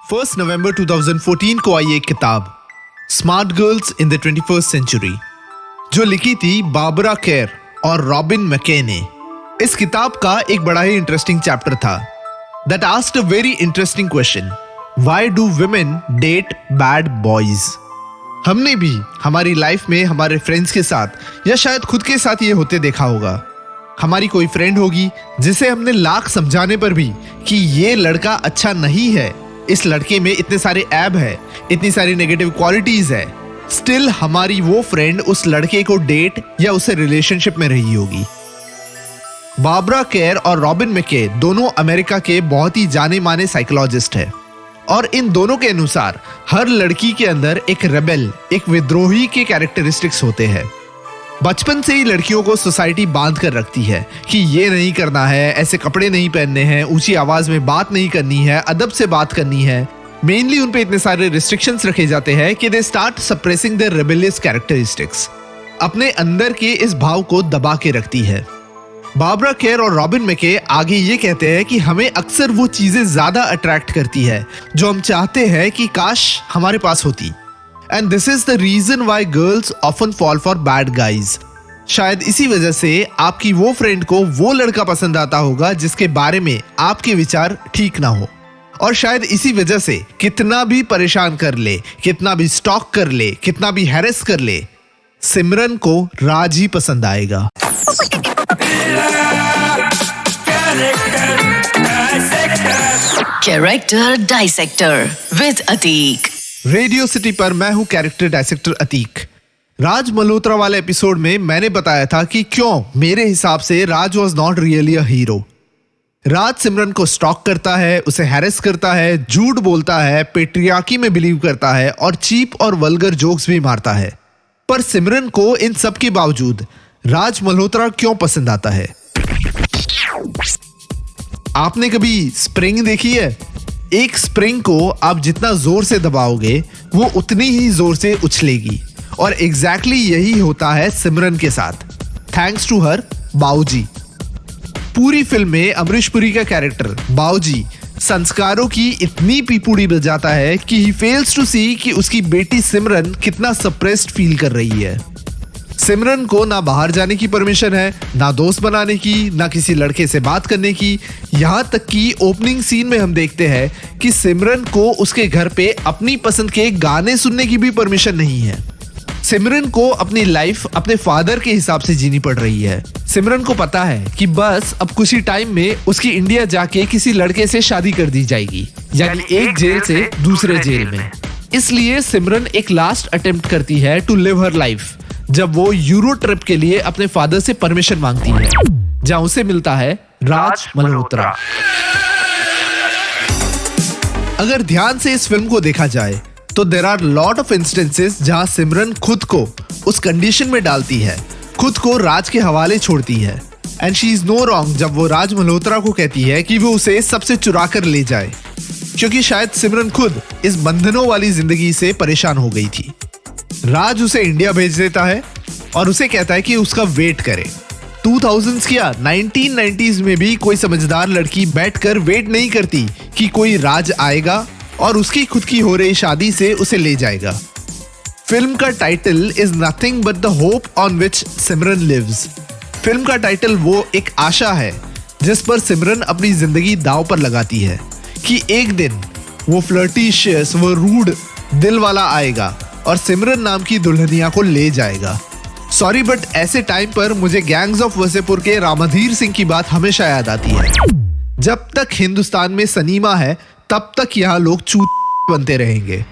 1 नवंबर 2014 को आई एक किताब smart girls in the 21st century जो लिखी थी बारबरा केर और रॉबिन मैके ने। इस किताब का एक बड़ा ही इंटरेस्टिंग चैप्टर था that asked a very interesting question, why do women date bad boys. हमने भी हमारी लाइफ में हमारे फ्रेंड्स के साथ या शायद खुद के साथ ये होते देखा होगा। हमारी कोई फ्रेंड होगी जिसे हमने लाख समझाने पर भी कि ये लड़का अच्छा नहीं है, इस लड़के में इतने सारे ऐब है, इतनी सारी नेगेटिव क्वालिटीज है, स्टिल हमारी वो फ्रेंड उस लड़के को डेट या उसे रिलेशनशिप में रही होगी। बारबरा केर और रॉबिन मैके दोनों अमेरिका के बहुत ही जाने माने साइकोलॉजिस्ट हैं और इन दोनों के अनुसार हर लड़की के अंदर एक रेबेल, एक विद्रोही के कैरेक्टरिस्टिक्स होते हैं। बचपन से ही लड़कियों को सोसाइटी बांध कर रखती है कि ये नहीं करना है, ऐसे कपड़े नहीं पहनने हैं, ऊंची आवाज में बात नहीं करनी है, अदब से बात करनी है। मेनली उन पे इतने सारे रिस्ट्रिक्शंस रखे जाते हैं कि they start suppressing their rebellious characteristics, अपने अंदर के इस भाव को दबा के रखती है। बारबरा केर और रॉबिन मैके आगे ये कहते हैं कि हमें अक्सर वो चीजें ज्यादा अट्रैक्ट करती है जो हम चाहते हैं कि काश हमारे पास होती। And this is the reason why girls often fall for bad guys. शायद इसी वजह से आपकी वो फ्रेंड को वो लड़का पसंद आता होगा जिसके बारे में आपके विचार ठीक ना हो, और शायद इसी वजह से कितना भी परेशान कर ले, कितना भी स्टॉक कर ले, कितना भी हैरेस कर ले, सिमरन को राज ही पसंद आएगा। Character dissector with Atiq. Radio city पर मैं हूं कैरेक्टर डायसेक्टर अतीक। राज मल्होत्रा वाले एपिसोड में मैंने बताया था कि क्यों मेरे हिसाब से Raj was not really a hero. Raj Simran को स्टॉक करता है, उसे हैरेस करता है, झूठ बोलता है, पेट्रियार्की में बिलीव करता है और चीप और वल्गर जोक्स भी मारता है। पर सिमरन को इन सब के बावजूद राज मल्होत्रा क्यों पसंद आता है? आपने कभी स्प्रिंग देखी है? एक स्प्रिंग को आप जितना जोर से दबाओगे वो उतनी ही जोर से उछलेगी, और एग्जैक्टली यही होता है सिमरन के साथ, थैंक्स टू हर बाऊजी। पूरी फिल्म में अमरीश पुरी का कैरेक्टर बाऊजी संस्कारों की इतनी पीपूड़ी बजाता है कि ही फेल्स टू सी कि उसकी बेटी सिमरन कितना सप्रेस्ड फील कर रही है। सिमरन को ना बाहर जाने की परमिशन है, ना दोस्त बनाने की, ना किसी लड़के से बात करने की। यहाँ तक कि ओपनिंग सीन में हम देखते हैं कि सिमरन को उसके घर पे अपनी पसंद के गाने सुनने की भी परमिशन नहीं है। सिमरन को अपनी लाइफ अपने फादर के हिसाब से जीनी पड़ रही है। सिमरन को पता है कि बस अब कुछ ही टाइम में उसकी इंडिया जाके किसी लड़के से शादी कर दी जाएगी, यानी एक जेल से दूसरे जेल में। इसलिए सिमरन एक लास्ट अटेम्प्ट करती है टू लिव हर लाइफ जब वो यूरो ट्रिप के लिए अपने फादर से परमिशन मांगती है, जहां उसे मिलता है राज मल्होत्रा। अगर ध्यान से इस फिल्म को देखा जाए तो there are lot of instances जहां सिमरन खुद को उस कंडीशन में डालती है, खुद को राज के हवाले छोड़ती है। And she is no wrong जब वो राज मल्होत्रा को कहती है कि वो उसे सबसे चुरा कर ले जाए, क्योंकि शायद सिमरन खुद इस बंधनों वाली जिंदगी से परेशान हो गई थी। राज उसे इंडिया भेज देता है और उसे कहता है कि उसका वेट करे। 2000s क्या 1990s में भी कोई समझदार लड़की बैठकर वेट नहीं करती कि कोई राज आएगा और उसकी खुद की हो रही शादी से उसे ले जाएगा। फिल्म का title is nothing but the hope on which Simran lives. Film का टाइटल वो एक आशा है जिस पर सिमरन अपनी जिंदगी दांव पर लगाती है कि एक दिन वो फ्लर्टिशियस, वो रूड दिल वाला आएगा और सिमरन नाम की दुल्हनिया को ले जाएगा। सॉरी बट ऐसे टाइम पर मुझे गैंग्स ऑफ वसेपुर के रामाधीर सिंह की बात हमेशा याद आती है। जब तक हिंदुस्तान में सनीमा है तब तक यहाँ लोग चूत बनते रहेंगे।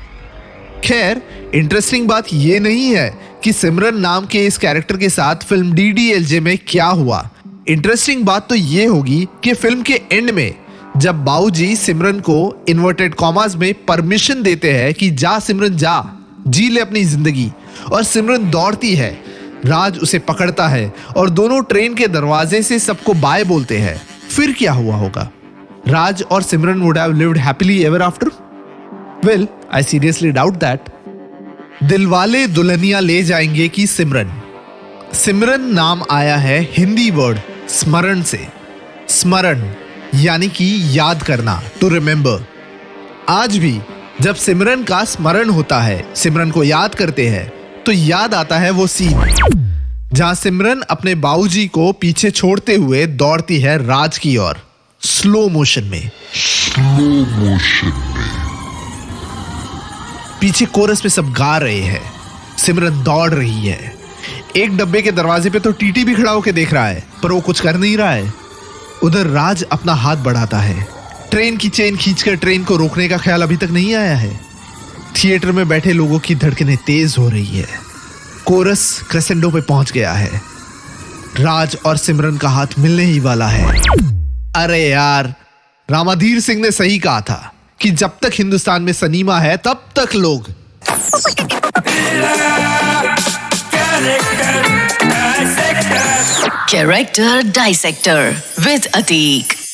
खैर, इंटरेस्टिंग बात ये नहीं है कि सिमरन नाम के इस कैरेक्टर के साथ फिल्म DDLJ में क्या हुआ। इंटरेस्टिंग बात तो ये होगी कि फिल्म के एंड में जब बाऊजी सिमरन को इन्वर्टेड कॉमास में परमिशन देते हैं कि जा सिमरन जा, जी ले अपनी जिंदगी, और सिमरन दौड़ती है, राज उसे पकड़ता है और दोनों ट्रेन के दरवाजे से सबको बाय बोलते हैं। फिर क्या हुआ होगा? राज और Simran would have lived happily ever after? Well, I seriously doubt that. Dilwale Dulhania Le Jayenge कि सिमरन। सिमरन नाम आया है हिंदी वर्ड स्मरण से। स्मरण यानी कि याद करना, टू रिमेंबर। आज भी जब सिमरन का स्मरण होता है, सिमरन को याद करते हैं, तो याद आता है वो सीन जहां सिमरन अपने बाबूजी को पीछे छोड़ते हुए दौड़ती है राज की ओर, स्लो मोशन में। पीछे कोरस में सब गा रहे हैं, सिमरन दौड़ रही है। एक डब्बे के दरवाजे पे तो टीटी भी खड़ा होकर देख रहा है, पर वो कुछ कर नहीं रहा है। उधर राज अपना हाथ बढ़ाता है। ट्रेन की चेन खींचकर ट्रेन को रोकने का ख्याल अभी तक नहीं आया है। थिएटर में बैठे लोगों की धड़कनें तेज हो रही है। कोरस क्रेसेंडो पे पहुंच गया है। राज और सिमरन का हाथ मिलने ही वाला है। अरे यार, रामाधीर सिंह ने सही कहा था कि जब तक हिंदुस्तान में सिनेमा है तब तक लोग Character Dissector with Atik.